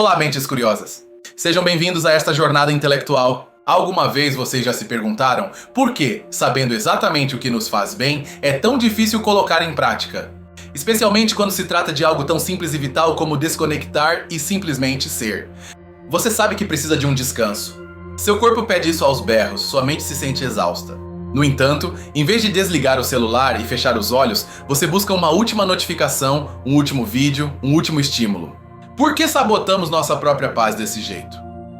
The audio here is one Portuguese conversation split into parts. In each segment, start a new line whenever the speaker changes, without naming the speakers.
Olá, mentes curiosas! Sejam bem-vindos a esta jornada intelectual. Alguma vez vocês já se perguntaram por que, sabendo exatamente o que nos faz bem, é tão difícil colocar em prática? Especialmente quando se trata de algo tão simples e vital como desconectar e simplesmente ser. Você sabe que precisa de um descanso. Seu corpo pede isso aos berros, sua mente se sente exausta. No entanto, em vez de desligar o celular e fechar os olhos, você busca uma última notificação, um último vídeo, um último estímulo. Por que sabotamos nossa própria paz desse jeito?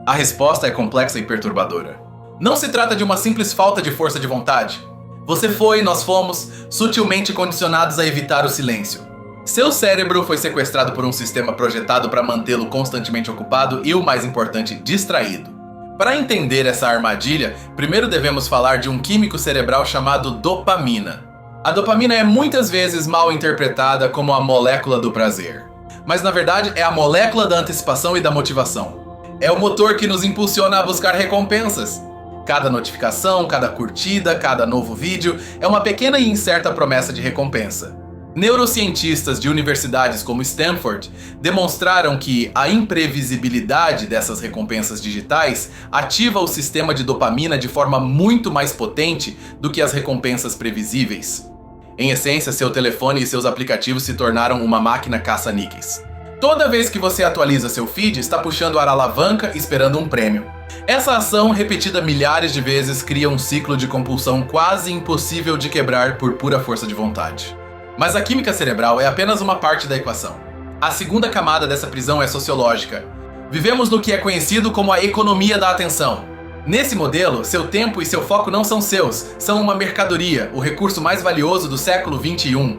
A resposta é complexa e perturbadora. Não se trata de uma simples falta de força de vontade. Você foi e nós fomos sutilmente condicionados a evitar o silêncio. Seu cérebro foi sequestrado por um sistema projetado para mantê-lo constantemente ocupado e, o mais importante, distraído. Para entender essa armadilha, primeiro devemos falar de um químico cerebral chamado dopamina. A dopamina é muitas vezes mal interpretada como a molécula do prazer. Mas na verdade é a molécula da antecipação e da motivação. É o motor que nos impulsiona a buscar recompensas. Cada notificação, cada curtida, cada novo vídeo é uma pequena e incerta promessa de recompensa. Neurocientistas de universidades como Stanford demonstraram que a imprevisibilidade dessas recompensas digitais ativa o sistema de dopamina de forma muito mais potente do que as recompensas previsíveis. Em essência, seu telefone e seus aplicativos se tornaram uma máquina caça-níqueis. Toda vez que você atualiza seu feed, está puxando a alavanca esperando um prêmio. Essa ação, repetida milhares de vezes, cria um ciclo de compulsão quase impossível de quebrar por pura força de vontade. Mas a química cerebral é apenas uma parte da equação. A segunda camada dessa prisão é sociológica. Vivemos no que é conhecido como a economia da atenção. Nesse modelo, seu tempo e seu foco não são seus, são uma mercadoria, o recurso mais valioso do século XXI.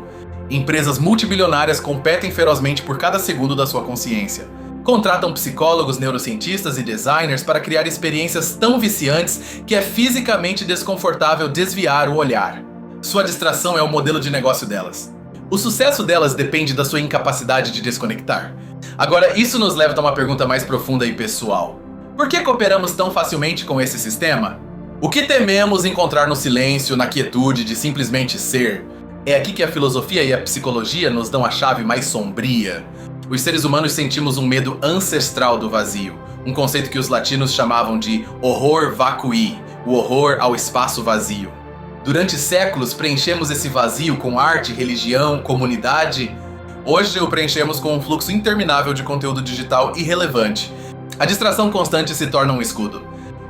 Empresas multibilionárias competem ferozmente por cada segundo da sua consciência. Contratam psicólogos, neurocientistas e designers para criar experiências tão viciantes que é fisicamente desconfortável desviar o olhar. Sua distração é o modelo de negócio delas. O sucesso delas depende da sua incapacidade de desconectar. Agora, isso nos leva a uma pergunta mais profunda e pessoal. Por que cooperamos tão facilmente com esse sistema? O que tememos encontrar no silêncio, na quietude de simplesmente ser? É aqui que a filosofia e a psicologia nos dão a chave mais sombria. Os seres humanos sentimos um medo ancestral do vazio, um conceito que os latinos chamavam de horror vacui, o horror ao espaço vazio. Durante séculos preenchemos esse vazio com arte, religião, comunidade. Hoje o preenchemos com um fluxo interminável de conteúdo digital irrelevante. A distração constante se torna um escudo.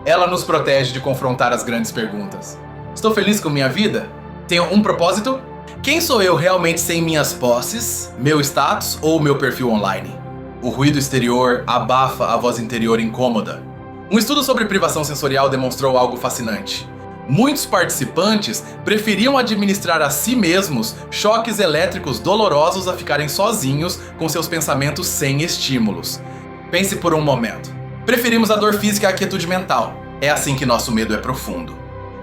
Ela nos protege de confrontar as grandes perguntas. Estou feliz com minha vida? Tenho um propósito? Quem sou eu realmente sem minhas posses, meu status ou meu perfil online? O ruído exterior abafa a voz interior incômoda. Um estudo sobre privação sensorial demonstrou algo fascinante. Muitos participantes preferiam administrar a si mesmos choques elétricos dolorosos a ficarem sozinhos com seus pensamentos sem estímulos. Pense por um momento. Preferimos a dor física à quietude mental. É assim que nosso medo é profundo.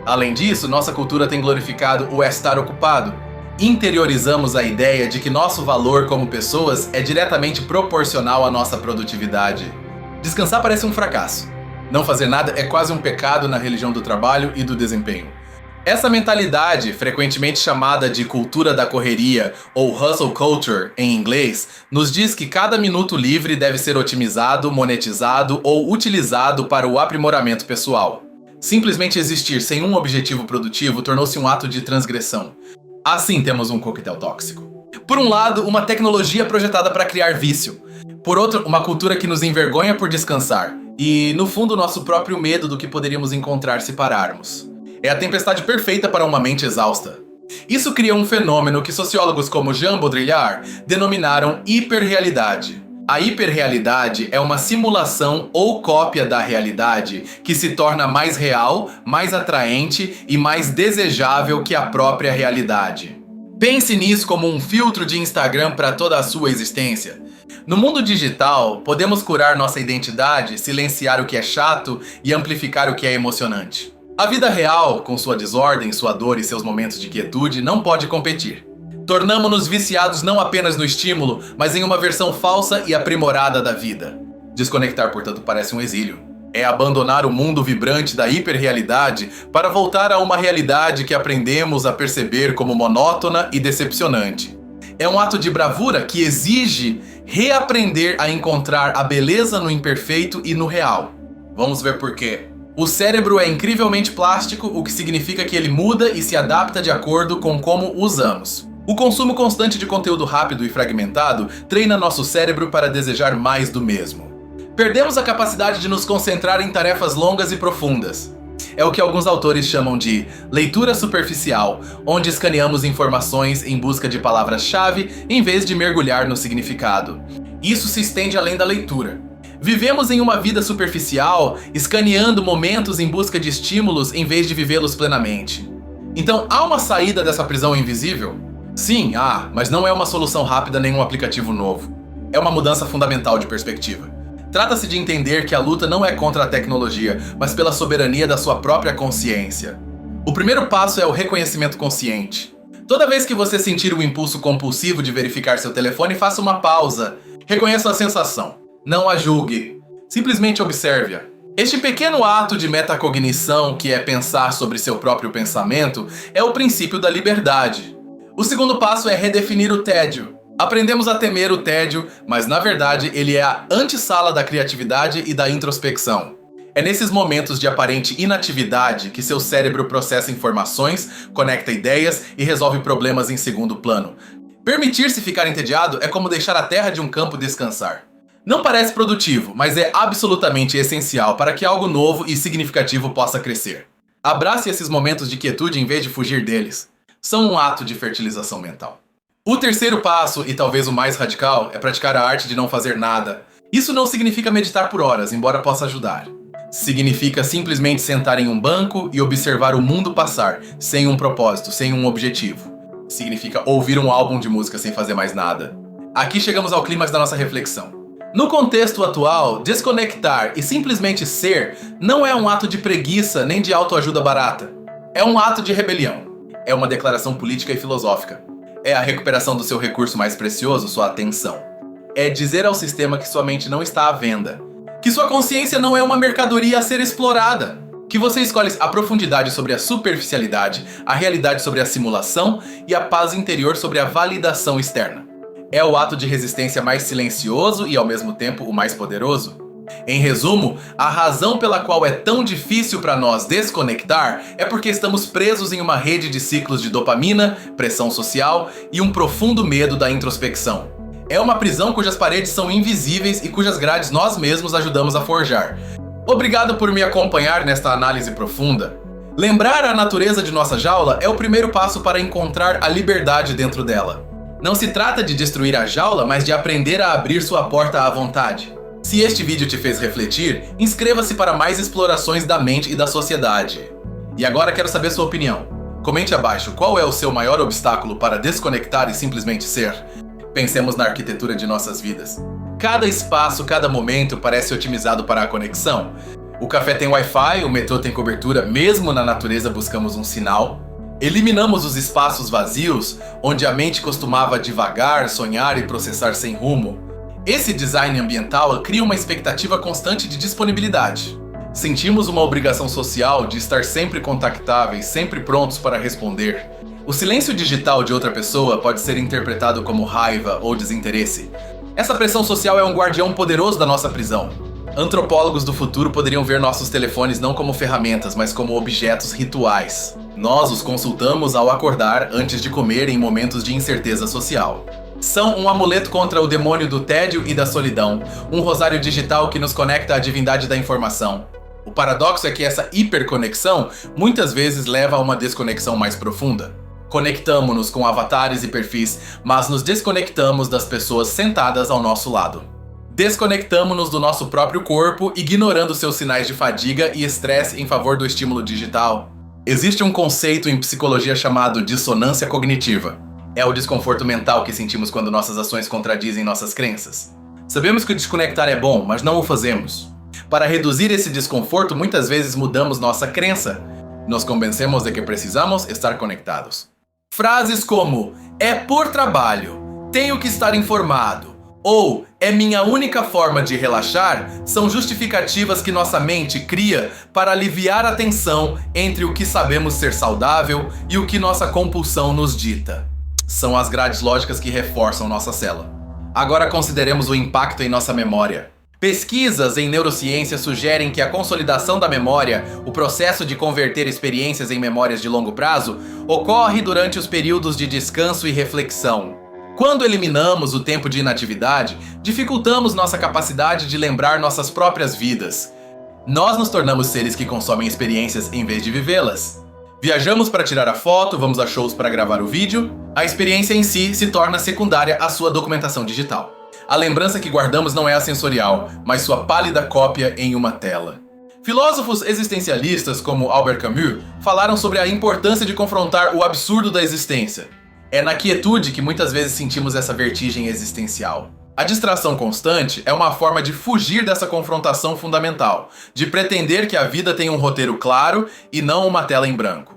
Além disso, nossa cultura tem glorificado o estar ocupado. Interiorizamos a ideia de que nosso valor como pessoas é diretamente proporcional à nossa produtividade. Descansar parece um fracasso. Não fazer nada é quase um pecado na religião do trabalho e do desempenho. Essa mentalidade, frequentemente chamada de cultura da correria ou hustle culture em inglês, nos diz que cada minuto livre deve ser otimizado, monetizado ou utilizado para o aprimoramento pessoal. Simplesmente existir sem um objetivo produtivo tornou-se um ato de transgressão. Assim temos um coquetel tóxico. Por um lado, uma tecnologia projetada para criar vício. Por outro, uma cultura que nos envergonha por descansar. E, no fundo, nosso próprio medo do que poderíamos encontrar se pararmos. É a tempestade perfeita para uma mente exausta. Isso cria um fenômeno que sociólogos como Jean Baudrillard denominaram hiperrealidade. A hiperrealidade é uma simulação ou cópia da realidade que se torna mais real, mais atraente e mais desejável que a própria realidade. Pense nisso como um filtro de Instagram para toda a sua existência. No mundo digital, podemos curar nossa identidade, silenciar o que é chato e amplificar o que é emocionante. A vida real, com sua desordem, sua dor e seus momentos de quietude, não pode competir. Tornamo-nos viciados não apenas no estímulo, mas em uma versão falsa e aprimorada da vida. Desconectar, portanto, parece um exílio. É abandonar o mundo vibrante da hiperrealidade para voltar a uma realidade que aprendemos a perceber como monótona e decepcionante. É um ato de bravura que exige reaprender a encontrar a beleza no imperfeito e no real. Vamos ver por quê. O cérebro é incrivelmente plástico, o que significa que ele muda e se adapta de acordo com como usamos. O consumo constante de conteúdo rápido e fragmentado treina nosso cérebro para desejar mais do mesmo. Perdemos a capacidade de nos concentrar em tarefas longas e profundas. É o que alguns autores chamam de leitura superficial, onde escaneamos informações em busca de palavras-chave em vez de mergulhar no significado. Isso se estende além da leitura. Vivemos em uma vida superficial, escaneando momentos em busca de estímulos em vez de vivê-los plenamente. Então, há uma saída dessa prisão invisível? Sim, há, mas não é uma solução rápida nem um aplicativo novo. É uma mudança fundamental de perspectiva. Trata-se de entender que a luta não é contra a tecnologia, mas pela soberania da sua própria consciência. O primeiro passo é o reconhecimento consciente. Toda vez que você sentir o impulso compulsivo de verificar seu telefone, faça uma pausa. Reconheça a sensação. Não a julgue. Simplesmente observe-a. Este pequeno ato de metacognição, que é pensar sobre seu próprio pensamento, é o princípio da liberdade. O segundo passo é redefinir o tédio. Aprendemos a temer o tédio, mas na verdade ele é a antessala da criatividade e da introspecção. É nesses momentos de aparente inatividade que seu cérebro processa informações, conecta ideias e resolve problemas em segundo plano. Permitir-se ficar entediado é como deixar a terra de um campo descansar. Não parece produtivo, mas é absolutamente essencial para que algo novo e significativo possa crescer. Abrace esses momentos de quietude em vez de fugir deles. São um ato de fertilização mental. O terceiro passo, e talvez o mais radical, é praticar a arte de não fazer nada. Isso não significa meditar por horas, embora possa ajudar. Significa simplesmente sentar em um banco e observar o mundo passar, sem um propósito, sem um objetivo. Significa ouvir um álbum de música sem fazer mais nada. Aqui chegamos ao clímax da nossa reflexão. No contexto atual, desconectar e simplesmente ser não é um ato de preguiça nem de autoajuda barata. É um ato de rebelião. É uma declaração política e filosófica. É a recuperação do seu recurso mais precioso, sua atenção. É dizer ao sistema que sua mente não está à venda. Que sua consciência não é uma mercadoria a ser explorada. Que você escolhe a profundidade sobre a superficialidade, a realidade sobre a simulação e a paz interior sobre a validação externa. É o ato de resistência mais silencioso e ao mesmo tempo o mais poderoso. Em resumo, a razão pela qual é tão difícil para nós desconectar é porque estamos presos em uma rede de ciclos de dopamina, pressão social e um profundo medo da introspecção. É uma prisão cujas paredes são invisíveis e cujas grades nós mesmos ajudamos a forjar. Obrigado por me acompanhar nesta análise profunda. Lembrar a natureza de nossa jaula é o primeiro passo para encontrar a liberdade dentro dela. Não se trata de destruir a jaula, mas de aprender a abrir sua porta à vontade. Se este vídeo te fez refletir, inscreva-se para mais explorações da mente e da sociedade. E agora quero saber sua opinião. Comente abaixo qual é o seu maior obstáculo para desconectar e simplesmente ser. Pensemos na arquitetura de nossas vidas. Cada espaço, cada momento parece otimizado para a conexão. O café tem Wi-Fi, o metrô tem cobertura, mesmo na natureza buscamos um sinal. Eliminamos os espaços vazios, onde a mente costumava divagar, sonhar e processar sem rumo. Esse design ambiental cria uma expectativa constante de disponibilidade. Sentimos uma obrigação social de estar sempre contactáveis, sempre prontos para responder. O silêncio digital de outra pessoa pode ser interpretado como raiva ou desinteresse. Essa pressão social é um guardião poderoso da nossa prisão. Antropólogos do futuro poderiam ver nossos telefones não como ferramentas, mas como objetos rituais. Nós os consultamos ao acordar, antes de comer, em momentos de incerteza social. São um amuleto contra o demônio do tédio e da solidão, um rosário digital que nos conecta à divindade da informação. O paradoxo é que essa hiperconexão muitas vezes leva a uma desconexão mais profunda. Conectamo-nos com avatares e perfis, mas nos desconectamos das pessoas sentadas ao nosso lado. Desconectamo-nos do nosso próprio corpo, ignorando seus sinais de fadiga e estresse em favor do estímulo digital. Existe um conceito em psicologia chamado dissonância cognitiva. É o desconforto mental que sentimos quando nossas ações contradizem nossas crenças. Sabemos que desconectar é bom, mas não o fazemos. Para reduzir esse desconforto, muitas vezes mudamos nossa crença. Nos convencemos de que precisamos estar conectados. Frases como "é por trabalho", "tenho que estar informado" ou "é minha única forma de relaxar" são justificativas que nossa mente cria para aliviar a tensão entre o que sabemos ser saudável e o que nossa compulsão nos dita. são as grades lógicas que reforçam nossa célula. Agora consideremos o impacto em nossa memória. Pesquisas em neurociência sugerem que a consolidação da memória, o processo de converter experiências em memórias de longo prazo, ocorre durante os períodos de descanso e reflexão. Quando eliminamos o tempo de inatividade, dificultamos nossa capacidade de lembrar nossas próprias vidas. Nós nos tornamos seres que consomem experiências em vez de vivê-las. Viajamos para tirar a foto, vamos a shows para gravar o vídeo. A experiência em si se torna secundária à sua documentação digital. A lembrança que guardamos não é a sensorial, mas sua pálida cópia em uma tela. Filósofos existencialistas como Albert Camus falaram sobre a importância de confrontar o absurdo da existência. É na quietude que muitas vezes sentimos essa vertigem existencial. A distração constante é uma forma de fugir dessa confrontação fundamental, de pretender que a vida tem um roteiro claro e não uma tela em branco.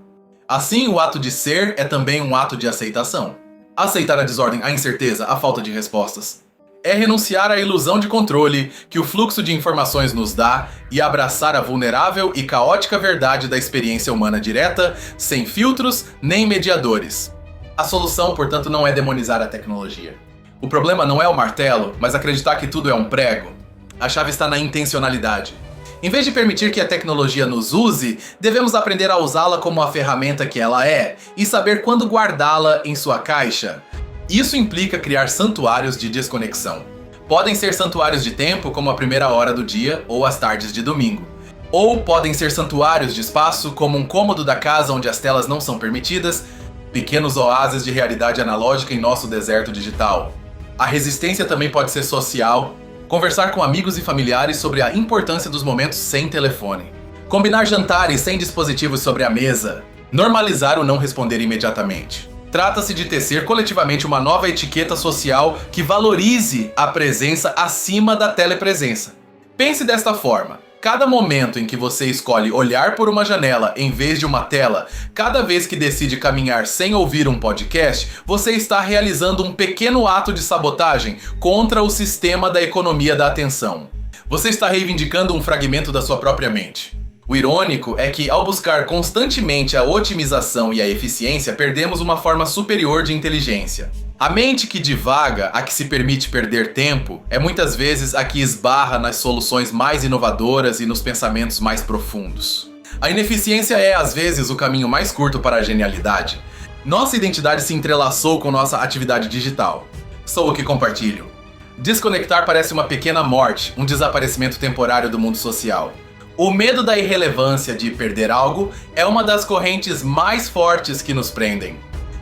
Assim, o ato de ser é também um ato de aceitação. Aceitar a desordem, a incerteza, a falta de respostas. É renunciar à ilusão de controle que o fluxo de informações nos dá e abraçar a vulnerável e caótica verdade da experiência humana direta, sem filtros nem mediadores. A solução, portanto, não é demonizar a tecnologia. O problema não é o martelo, mas acreditar que tudo é um prego. A chave está na intencionalidade. Em vez de permitir que a tecnologia nos use, devemos aprender a usá-la como a ferramenta que ela é e saber quando guardá-la em sua caixa. Isso implica criar santuários de desconexão. Podem ser santuários de tempo, como a primeira hora do dia ou as tardes de domingo. Ou podem ser santuários de espaço, como um cômodo da casa onde as telas não são permitidas, pequenos oásis de realidade analógica em nosso deserto digital. A resistência também pode ser social. Conversar com amigos e familiares sobre a importância dos momentos sem telefone. Combinar jantares sem dispositivos sobre a mesa. Normalizar o não responder imediatamente. Trata-se de tecer coletivamente uma nova etiqueta social que valorize a presença acima da telepresença. Pense desta forma. Cada momento em que você escolhe olhar por uma janela em vez de uma tela, cada vez que decide caminhar sem ouvir um podcast, você está realizando um pequeno ato de sabotagem contra o sistema da economia da atenção. Você está reivindicando um fragmento da sua própria mente. O irônico é que, ao buscar constantemente a otimização e a eficiência, perdemos uma forma superior de inteligência. A mente que divaga, a que se permite perder tempo, é muitas vezes a que esbarra nas soluções mais inovadoras e nos pensamentos mais profundos. A ineficiência é, às vezes, o caminho mais curto para a genialidade. Nossa identidade se entrelaçou com nossa atividade digital. Sou o que compartilho. Desconectar parece uma pequena morte, um desaparecimento temporário do mundo social. O medo da irrelevância de perder algo é uma das correntes mais fortes que nos prendem.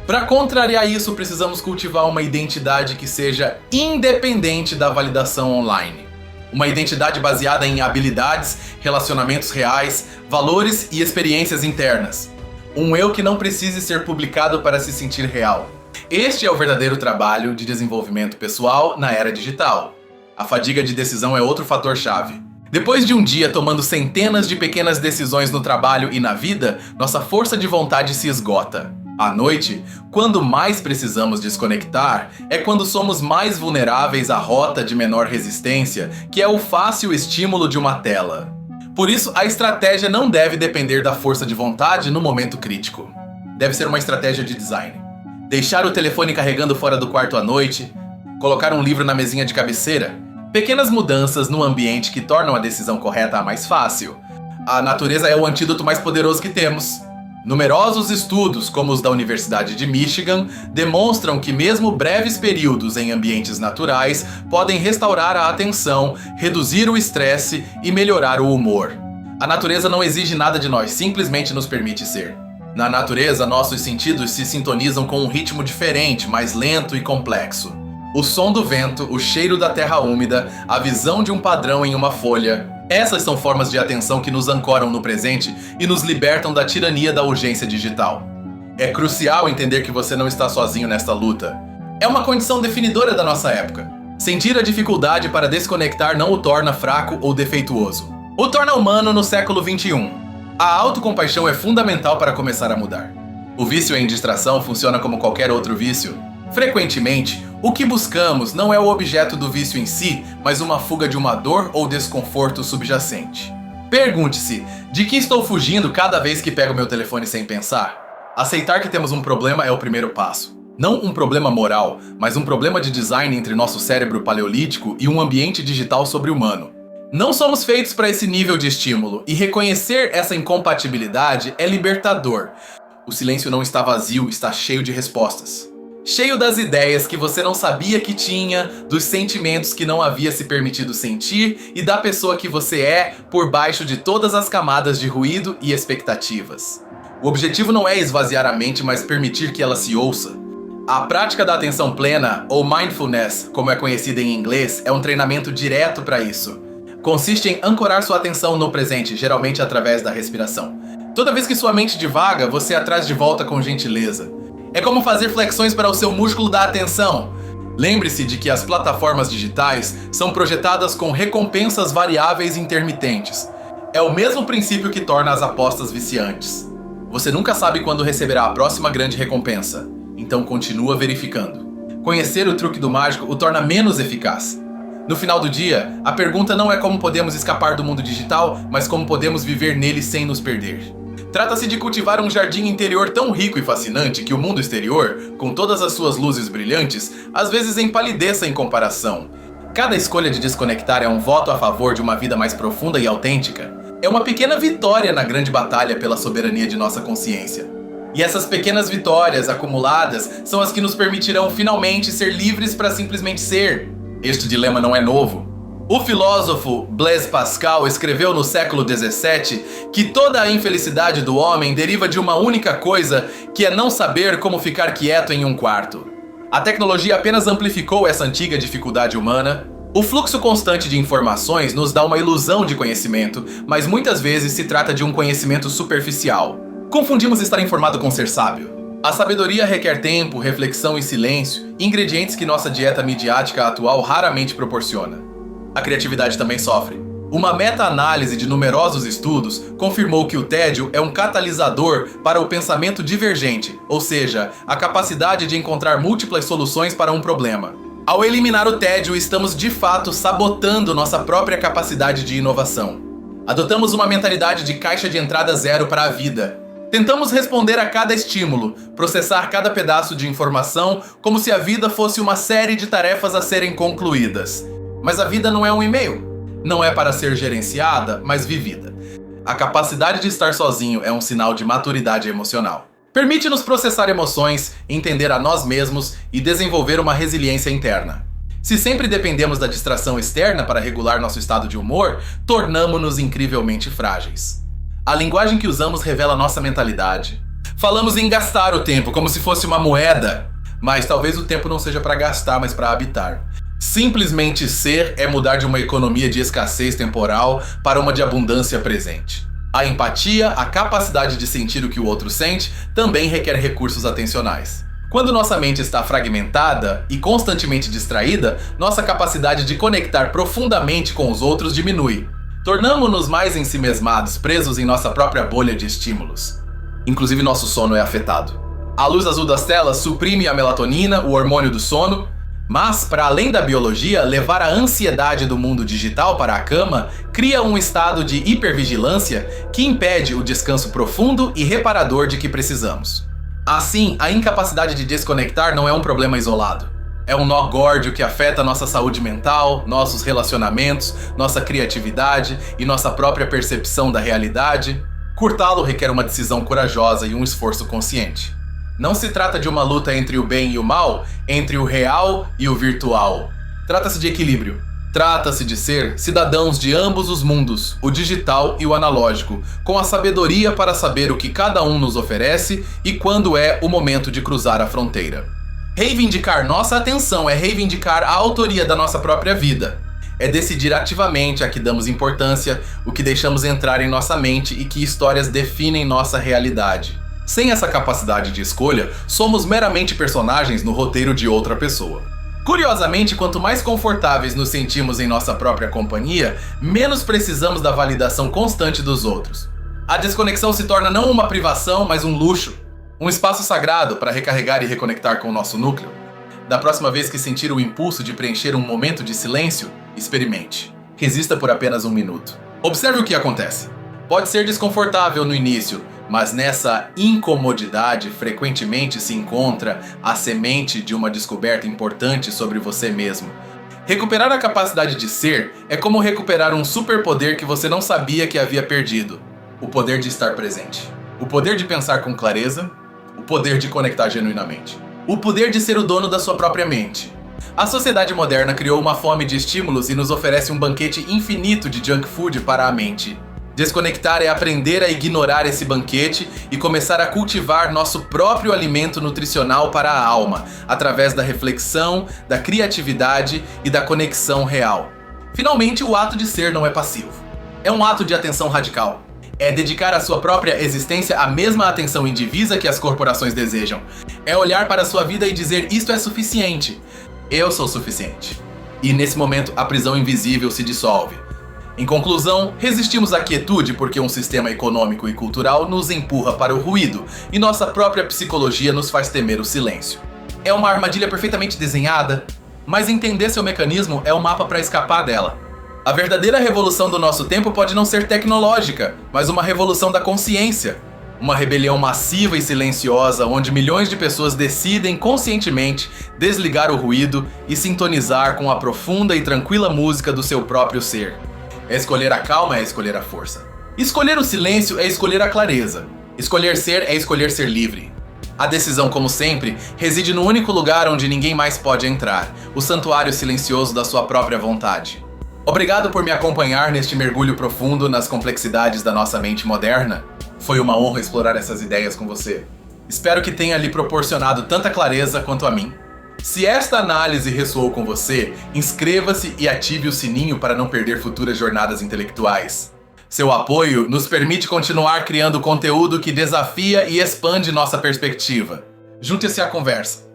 Para contrariar isso, precisamos cultivar uma identidade que seja independente da validação online. Uma identidade baseada em habilidades, relacionamentos reais, valores e experiências internas. Um eu que não precise ser publicado para se sentir real. Este é o verdadeiro trabalho de desenvolvimento pessoal na era digital. A fadiga de decisão é outro fator-chave. Depois de um dia tomando centenas de pequenas decisões no trabalho e na vida, nossa força de vontade se esgota. À noite, quando mais precisamos desconectar, é quando somos mais vulneráveis à rota de menor resistência, que é o fácil estímulo de uma tela. Por isso, a estratégia não deve depender da força de vontade no momento crítico. Deve ser uma estratégia de design. Deixar o telefone carregando fora do quarto à noite, colocar um livro na mesinha de cabeceira. Pequenas mudanças no ambiente que tornam a decisão correta a mais fácil. A natureza é o antídoto mais poderoso que temos. Numerosos estudos, como os da Universidade de Michigan, demonstram que mesmo breves períodos em ambientes naturais podem restaurar a atenção, reduzir o estresse e melhorar o humor. A natureza não exige nada de nós, simplesmente nos permite ser. Na natureza, nossos sentidos se sintonizam com um ritmo diferente, mais lento e complexo. O som do vento, o cheiro da terra úmida, a visão de um padrão em uma folha. Essas são formas de atenção que nos ancoram no presente e nos libertam da tirania da urgência digital. É crucial entender que você não está sozinho nesta luta. É uma condição definidora da nossa época. Sentir a dificuldade para desconectar não o torna fraco ou defeituoso. O torna humano no século XXI. A autocompaixão é fundamental para começar a mudar. O vício em distração funciona como qualquer outro vício. Frequentemente, o que buscamos não é o objeto do vício em si, mas uma fuga de uma dor ou desconforto subjacente. Pergunte-se, de que estou fugindo cada vez que pego meu telefone sem pensar? Aceitar que temos um problema é o primeiro passo. Não um problema moral, mas um problema de design entre nosso cérebro paleolítico e um ambiente digital sobre-humano. Não somos feitos para esse nível de estímulo, e reconhecer essa incompatibilidade é libertador. O silêncio não está vazio, está cheio de respostas. Cheio das ideias que você não sabia que tinha, dos sentimentos que não havia se permitido sentir e da pessoa que você é por baixo de todas as camadas de ruído e expectativas. O objetivo não é esvaziar a mente, mas permitir que ela se ouça. A prática da atenção plena, ou mindfulness, como é conhecida em inglês, é um treinamento direto para isso. Consiste em ancorar sua atenção no presente, geralmente através da respiração. Toda vez que sua mente divaga, você a traz de volta com gentileza. É como fazer flexões para o seu músculo da atenção. Lembre-se de que as plataformas digitais são projetadas com recompensas variáveis e intermitentes. É o mesmo princípio que torna as apostas viciantes. Você nunca sabe quando receberá a próxima grande recompensa, então continua verificando. Conhecer o truque do mágico o torna menos eficaz. No final do dia, a pergunta não é como podemos escapar do mundo digital, mas como podemos viver nele sem nos perder. Trata-se de cultivar um jardim interior tão rico e fascinante que o mundo exterior, com todas as suas luzes brilhantes, às vezes empalideça em comparação. Cada escolha de desconectar é um voto a favor de uma vida mais profunda e autêntica. É uma pequena vitória na grande batalha pela soberania de nossa consciência. E essas pequenas vitórias acumuladas são as que nos permitirão finalmente ser livres para simplesmente ser. Este dilema não é novo. O filósofo Blaise Pascal escreveu no século XVII que toda a infelicidade do homem deriva de uma única coisa, que é não saber como ficar quieto em um quarto. A tecnologia apenas amplificou essa antiga dificuldade humana. O fluxo constante de informações nos dá uma ilusão de conhecimento, mas muitas vezes se trata de um conhecimento superficial. Confundimos estar informado com ser sábio. A sabedoria requer tempo, reflexão e silêncio, ingredientes que nossa dieta midiática atual raramente proporciona. A criatividade também sofre. Uma meta-análise de numerosos estudos confirmou que o tédio é um catalisador para o pensamento divergente, ou seja, a capacidade de encontrar múltiplas soluções para um problema. Ao eliminar o tédio, estamos de fato sabotando nossa própria capacidade de inovação. Adotamos uma mentalidade de caixa de entrada zero para a vida. Tentamos responder a cada estímulo, processar cada pedaço de informação como se a vida fosse uma série de tarefas a serem concluídas. Mas a vida não é um e-mail. Não é para ser gerenciada, mas vivida. A capacidade de estar sozinho é um sinal de maturidade emocional. Permite-nos processar emoções, entender a nós mesmos e desenvolver uma resiliência interna. Se sempre dependemos da distração externa para regular nosso estado de humor, tornamo-nos incrivelmente frágeis. A linguagem que usamos revela nossa mentalidade. Falamos em gastar o tempo como se fosse uma moeda, mas talvez o tempo não seja para gastar, mas para habitar. Simplesmente ser é mudar de uma economia de escassez temporal para uma de abundância presente. A empatia, a capacidade de sentir o que o outro sente, também requer recursos atencionais. Quando nossa mente está fragmentada e constantemente distraída, nossa capacidade de conectar profundamente com os outros diminui. Tornamo-nos mais ensimesmados, presos em nossa própria bolha de estímulos. Inclusive nosso sono é afetado. A luz azul das telas suprime a melatonina, o hormônio do sono. Mas, para além da biologia, levar a ansiedade do mundo digital para a cama cria um estado de hipervigilância que impede o descanso profundo e reparador de que precisamos. Assim, a incapacidade de desconectar não é um problema isolado. É um nó górdio que afeta nossa saúde mental, nossos relacionamentos, nossa criatividade e nossa própria percepção da realidade. Curtá-lo requer uma decisão corajosa e um esforço consciente. Não se trata de uma luta entre o bem e o mal, entre o real e o virtual. Trata-se de equilíbrio. Trata-se de ser cidadãos de ambos os mundos, o digital e o analógico, com a sabedoria para saber o que cada um nos oferece e quando é o momento de cruzar a fronteira. Reivindicar nossa atenção é reivindicar a autoria da nossa própria vida. É decidir ativamente a que damos importância, o que deixamos entrar em nossa mente e que histórias definem nossa realidade. Sem essa capacidade de escolha, somos meramente personagens no roteiro de outra pessoa. Curiosamente, quanto mais confortáveis nos sentimos em nossa própria companhia, menos precisamos da validação constante dos outros. A desconexão se torna não uma privação, mas um luxo. Um espaço sagrado para recarregar e reconectar com o nosso núcleo. Da próxima vez que sentir o impulso de preencher um momento de silêncio, experimente. Resista por apenas 1 minuto. Observe o que acontece. Pode ser desconfortável no início, Mas nessa incomodidade frequentemente se encontra a semente de uma descoberta importante sobre você mesmo. Recuperar a capacidade de ser é como recuperar um superpoder que você não sabia que havia perdido. O poder de estar presente. O poder de pensar com clareza. O poder de conectar genuinamente. O poder de ser o dono da sua própria mente. A sociedade moderna criou uma fome de estímulos e nos oferece um banquete infinito de junk food para a mente. Desconectar é aprender a ignorar esse banquete e começar a cultivar nosso próprio alimento nutricional para a alma, através da reflexão, da criatividade e da conexão real. Finalmente, o ato de ser não é passivo. É um ato de atenção radical. É dedicar à sua própria existência a mesma atenção indivisa que as corporações desejam. É olhar para a sua vida e dizer: isto é suficiente. Eu sou suficiente. E nesse momento a prisão invisível se dissolve. Em conclusão, resistimos à quietude porque um sistema econômico e cultural nos empurra para o ruído e nossa própria psicologia nos faz temer o silêncio. É uma armadilha perfeitamente desenhada, mas entender seu mecanismo é o mapa para escapar dela. A verdadeira revolução do nosso tempo pode não ser tecnológica, mas uma revolução da consciência. Uma rebelião massiva e silenciosa onde milhões de pessoas decidem conscientemente desligar o ruído e sintonizar com a profunda e tranquila música do seu próprio ser. É escolher a calma, é escolher a força. Escolher o silêncio é escolher a clareza. Escolher ser é escolher ser livre. A decisão, como sempre, reside no único lugar onde ninguém mais pode entrar, o santuário silencioso da sua própria vontade. Obrigado por me acompanhar neste mergulho profundo nas complexidades da nossa mente moderna. Foi uma honra explorar essas ideias com você. Espero que tenha lhe proporcionado tanta clareza quanto a mim. Se esta análise ressoou com você, inscreva-se e ative o sininho para não perder futuras jornadas intelectuais. Seu apoio nos permite continuar criando conteúdo que desafia e expande nossa perspectiva. Junte-se à conversa.